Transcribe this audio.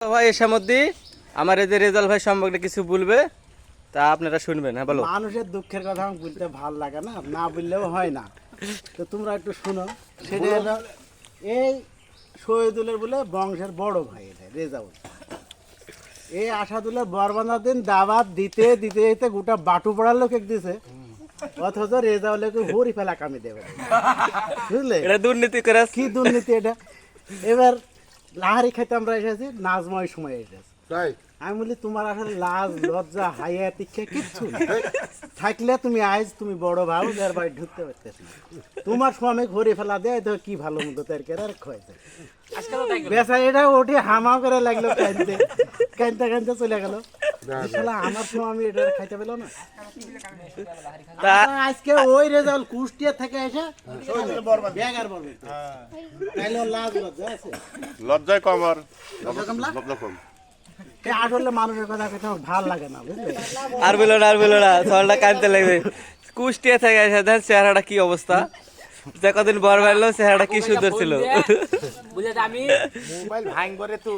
ভাই এর মধ্যে আমার এই যে রেজাল্ট ভাই সম্পর্কে কিছু বলবে, তা আপনারা শুনবেন। হ্যাঁ বলো। মানুষের দুঃখের কথা আমার বলতে ভাল লাগে না, না বললেও হয় না। তো তোমরা একটু শুনো। সেটা হলো এই শহীদুলের বলে বংশের বড় ভাই, এটা রেজাউল। এই আসাদুলের বরবানার দিন দাওয়াত দিতে দিতে দিতে গোটা বাটু পড়ার লোক দিছে, অথচ রেজাউলকে হরি ফেলা কামি দেবে, বুঝলে? এটা দুর্নীতি করে। কি দুর্নীতি এটা! এবার লাহারি খাইতে আমরা এসেছি, নাজময় সময় এসেছি। আমি বলি তোমার আসলে লাজ লজ্জা হাইয়া তিক্ষা কিচ্ছু নেই। থাকলে তুমি আজ তুমি বড় ভাও যার বাড়ি ঢুকতে পারতেছি না। তোমার স্বামী ঘুরে ফেলা দেয় তো কি ভালো মতো তার আর খাইতে বেসা এটা ওটি হামাও করে লাগলো, কানতে কানতে কানতে চলে গেল। আমার স্বামী এটা খাইতে পেলো না। আজকে ওই রেজাল্ট কুষ্টিয়া থেকে এসে ব্যাগার বলবে লাজ লজ্জা আছে, লজ্জায় কম আর লজ্জা কম। আসলে মানুষের কথা কথা ভাল লাগে না, বুঝলে? আর বলো না সলটা কানতে লাগবে। কুষ্টিয়া থেকে এসে দেখেন চেহারাটা কি অবস্থা, যে কদিন বর বাড়লো চেহারাটা কি সুন্দর ছিল। মোবাইল ভাঙ করে তো